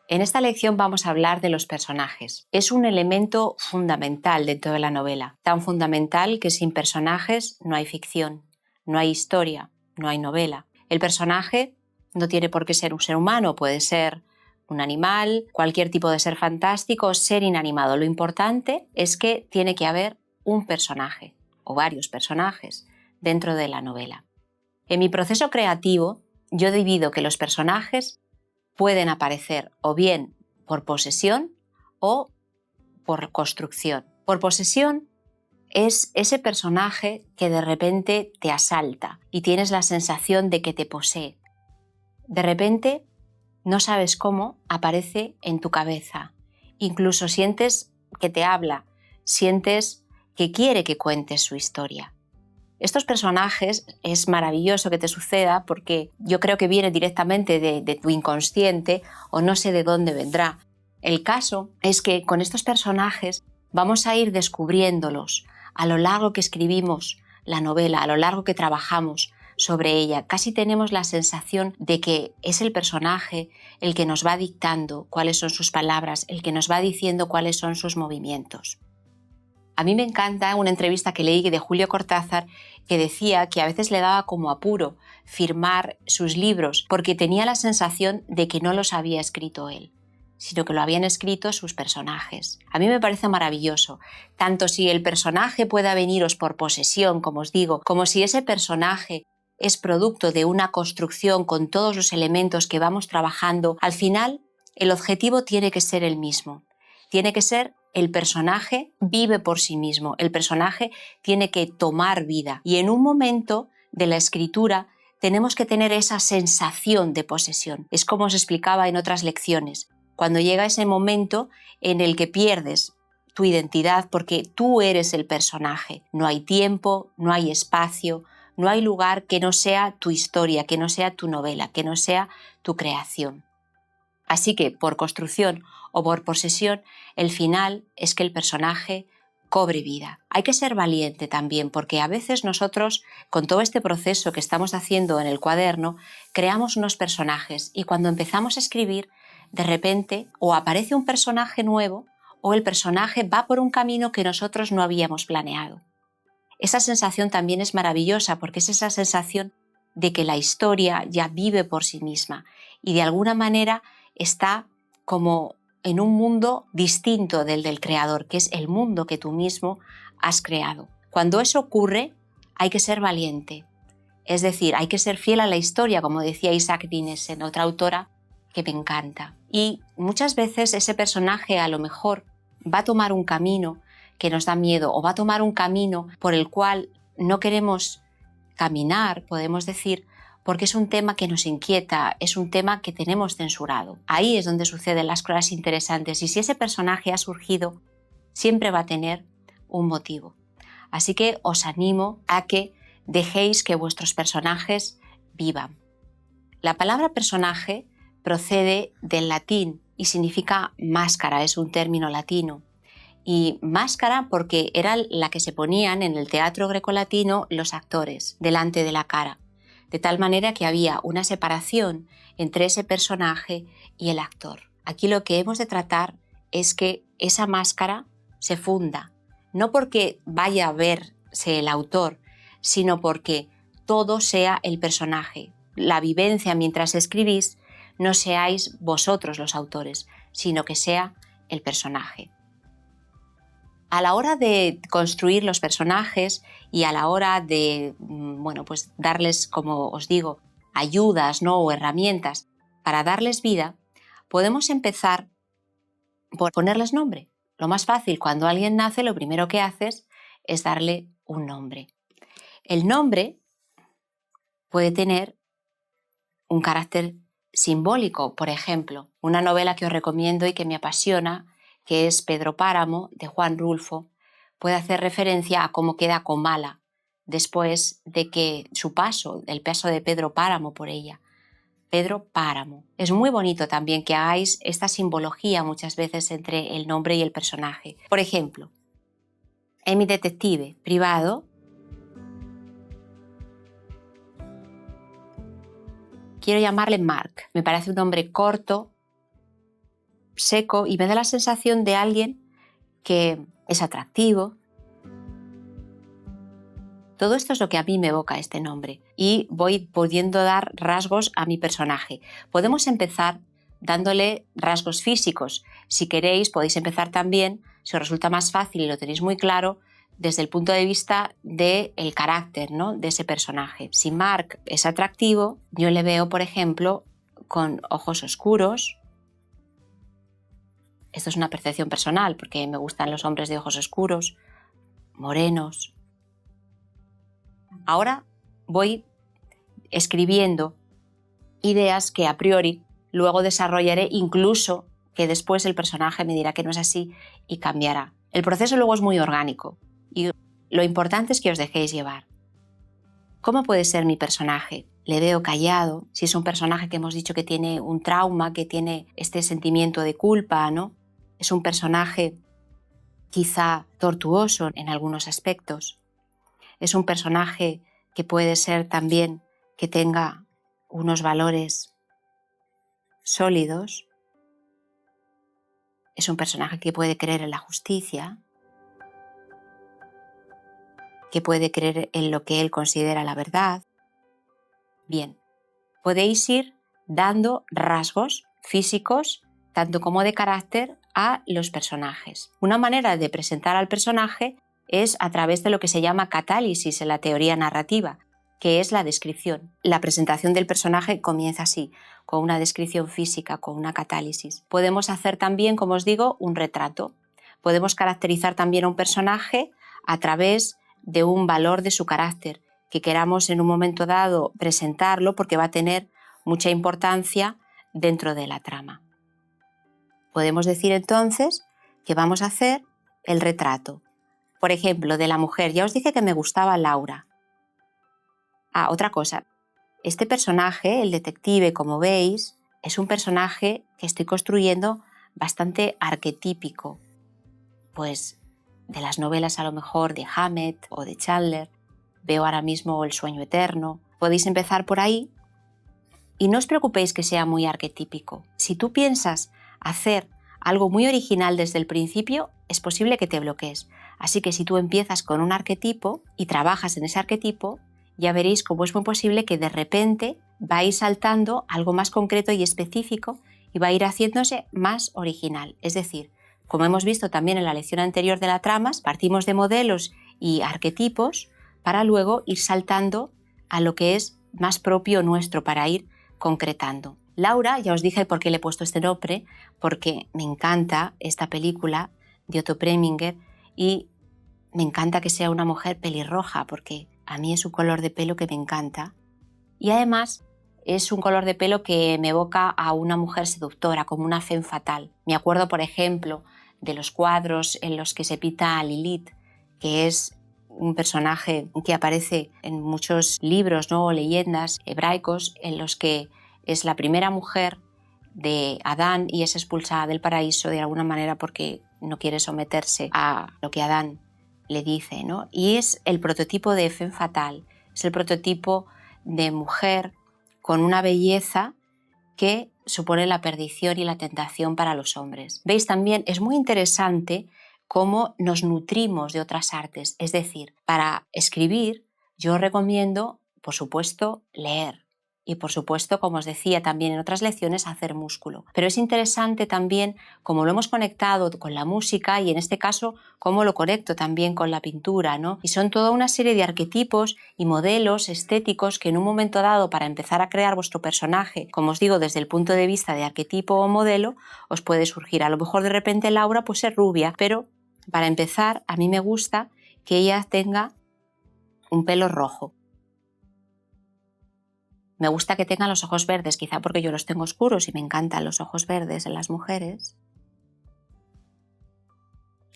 En esta lección vamos a hablar de los personajes. Es un elemento fundamental dentro de la novela, tan fundamental que sin personajes no hay ficción, no hay historia, no hay novela. El personaje no tiene por qué ser un ser humano, puede ser un animal, cualquier tipo de ser fantástico o ser inanimado. Lo importante es que tiene que haber un personaje o varios personajes dentro de la novela. En mi proceso creativo, yo divido que los personajes pueden aparecer o bien por posesión o por construcción. Por posesión es ese personaje que de repente te asalta y tienes la sensación de que te posee. De repente, no sabes cómo, aparece en tu cabeza. Incluso sientes que te habla, sientes que quiere que cuentes su historia. Estos personajes es maravilloso que te suceda porque yo creo que viene directamente de tu inconsciente o no sé de dónde vendrá. El caso es que con estos personajes vamos a ir descubriéndolos a lo largo que escribimos la novela, a lo largo que trabajamos sobre ella. Casi tenemos la sensación de que es el personaje el que nos va dictando cuáles son sus palabras, el que nos va diciendo cuáles son sus movimientos. A mí me encanta una entrevista que leí de Julio Cortázar que decía que a veces le daba como apuro firmar sus libros porque tenía la sensación de que no los había escrito él, sino que lo habían escrito sus personajes. A mí me parece maravilloso, tanto si el personaje pueda veniros por posesión, como os digo, como si ese personaje es producto de una construcción con todos los elementos que vamos trabajando. Al final, el objetivo tiene que ser el mismo. Tiene que ser el personaje vive por sí mismo, el personaje tiene que tomar vida y en un momento de la escritura tenemos que tener esa sensación de posesión. Es como os explicaba en otras lecciones, cuando llega ese momento en el que pierdes tu identidad porque tú eres el personaje. No hay tiempo, no hay espacio, no hay lugar que no sea tu historia, que no sea tu novela, que no sea tu creación. Así que, por construcción o por posesión, el final es que el personaje cobre vida. Hay que ser valiente también, porque a veces nosotros, con todo este proceso que estamos haciendo en el cuaderno, creamos unos personajes y cuando empezamos a escribir, de repente, o aparece un personaje nuevo o el personaje va por un camino que nosotros no habíamos planeado. Esa sensación también es maravillosa porque es esa sensación de que la historia ya vive por sí misma y de alguna manera está como en un mundo distinto del creador, que es el mundo que tú mismo has creado. Cuando eso ocurre, hay que ser valiente. Es decir, hay que ser fiel a la historia, como decía Isaac Dinesen, otra autora que me encanta. Y muchas veces ese personaje a lo mejor va a tomar un camino que nos da miedo o va a tomar un camino por el cual no queremos caminar, podemos decir, porque es un tema que nos inquieta, es un tema que tenemos censurado. Ahí es donde suceden las cosas interesantes y si ese personaje ha surgido, siempre va a tener un motivo. Así que os animo a que dejéis que vuestros personajes vivan. La palabra personaje procede del latín y significa máscara, es un término latino. Y máscara porque era la que se ponían en el teatro grecolatino los actores delante de la cara, de tal manera que había una separación entre ese personaje y el actor. Aquí lo que hemos de tratar es que esa máscara se funda, no porque vaya a verse el autor, sino porque todo sea el personaje. La vivencia mientras escribís no seáis vosotros los autores, sino que sea el personaje. A la hora de construir los personajes y a la hora de pues darles, como os digo, ayudas, ¿no? O herramientas para darles vida, podemos empezar por ponerles nombre. Lo más fácil, cuando alguien nace, lo primero que haces es darle un nombre. El nombre puede tener un carácter simbólico. Por ejemplo, una novela que os recomiendo y que me apasiona, que es Pedro Páramo, de Juan Rulfo, puede hacer referencia a cómo queda Comala después de que el paso de Pedro Páramo por ella. Pedro Páramo. Es muy bonito también que hagáis esta simbología muchas veces entre el nombre y el personaje. Por ejemplo, en mi detective privado, quiero llamarle Mark. Me parece un nombre corto, seco y me da la sensación de alguien que es atractivo. Todo esto es lo que a mí me evoca este nombre y voy pudiendo dar rasgos a mi personaje. Podemos empezar dándole rasgos físicos. Si queréis, podéis empezar también, si os resulta más fácil y lo tenéis muy claro, desde el punto de vista del carácter, ¿no?, de ese personaje. Si Mark es atractivo, yo le veo, por ejemplo, con ojos oscuros. Esto es una percepción personal porque me gustan los hombres de ojos oscuros, morenos. Ahora voy escribiendo ideas que a priori luego desarrollaré, incluso que después el personaje me dirá que no es así y cambiará. El proceso luego es muy orgánico y lo importante es que os dejéis llevar. ¿Cómo puede ser mi personaje? Le veo callado, si es un personaje que hemos dicho que tiene un trauma, que tiene este sentimiento de culpa, ¿no? Es un personaje quizá tortuoso en algunos aspectos. Es un personaje que puede ser también que tenga unos valores sólidos. Es un personaje que puede creer en la justicia, que puede creer en lo que él considera la verdad. Bien, podéis ir dando rasgos físicos, tanto como de carácter, a los personajes. Una manera de presentar al personaje es a través de lo que se llama catálisis en la teoría narrativa, que es la descripción. La presentación del personaje comienza así, con una descripción física, con una catálisis. Podemos hacer también, como os digo, un retrato. Podemos caracterizar también a un personaje a través de un valor de su carácter, que queramos en un momento dado presentarlo porque va a tener mucha importancia dentro de la trama. Podemos decir entonces que vamos a hacer el retrato. Por ejemplo, de la mujer. Ya os dije que me gustaba Laura. Otra cosa. Este personaje, el detective, como veis, es un personaje que estoy construyendo bastante arquetípico. Pues de las novelas a lo mejor de Hammett o de Chandler. Veo ahora mismo El sueño eterno. Podéis empezar por ahí y no os preocupéis que sea muy arquetípico. Si tú piensas hacer algo muy original desde el principio, es posible que te bloquees. Así que si tú empiezas con un arquetipo y trabajas en ese arquetipo, ya veréis cómo es muy posible que de repente va a ir saltando algo más concreto y específico y va a ir haciéndose más original. Es decir, como hemos visto también en la lección anterior de las tramas, partimos de modelos y arquetipos para luego ir saltando a lo que es más propio nuestro para ir concretando. Laura, ya os dije por qué le he puesto este nombre, porque me encanta esta película de Otto Preminger y me encanta que sea una mujer pelirroja porque a mí es un color de pelo que me encanta y además es un color de pelo que me evoca a una mujer seductora, como una femme fatale. Me acuerdo, por ejemplo, de los cuadros en los que se pinta a Lilith, que es un personaje que aparece en muchos libros, ¿no?, o leyendas hebraicos en los que es la primera mujer de Adán y es expulsada del paraíso de alguna manera porque no quiere someterse a lo que Adán le dice, ¿no? Y es el prototipo de femme fatale, es el prototipo de mujer con una belleza que supone la perdición y la tentación para los hombres. Veis también, es muy interesante cómo nos nutrimos de otras artes, es decir, para escribir yo recomiendo, por supuesto, leer. Y por supuesto, como os decía también en otras lecciones, hacer músculo. Pero es interesante también cómo lo hemos conectado con la música y en este caso cómo lo conecto también con la pintura, ¿no? Y son toda una serie de arquetipos y modelos estéticos que en un momento dado para empezar a crear vuestro personaje, como os digo, desde el punto de vista de arquetipo o modelo, os puede surgir. A lo mejor de repente Laura pues es rubia, pero para empezar a mí me gusta que ella tenga un pelo rojo. Me gusta que tengan los ojos verdes, quizá porque yo los tengo oscuros y me encantan los ojos verdes en las mujeres.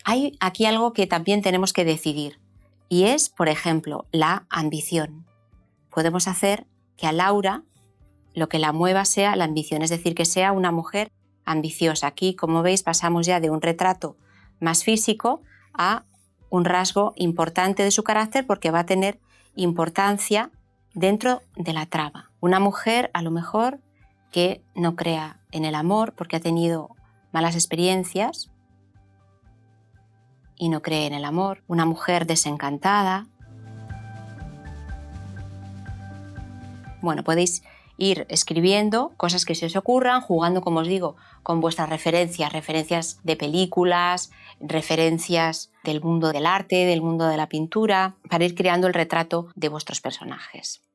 Hay aquí algo que también tenemos que decidir y es, por ejemplo, la ambición. Podemos hacer que a Laura lo que la mueva sea la ambición, es decir, que sea una mujer ambiciosa. Aquí, como veis, pasamos ya de un retrato más físico a un rasgo importante de su carácter porque va a tener importancia dentro de la trama. Una mujer, a lo mejor, que no crea en el amor porque ha tenido malas experiencias y no cree en el amor, una mujer desencantada. Bueno, podéis ir escribiendo cosas que se os ocurran, jugando, como os digo, con vuestras referencias de películas, referencias del mundo del arte, del mundo de la pintura, para ir creando el retrato de vuestros personajes.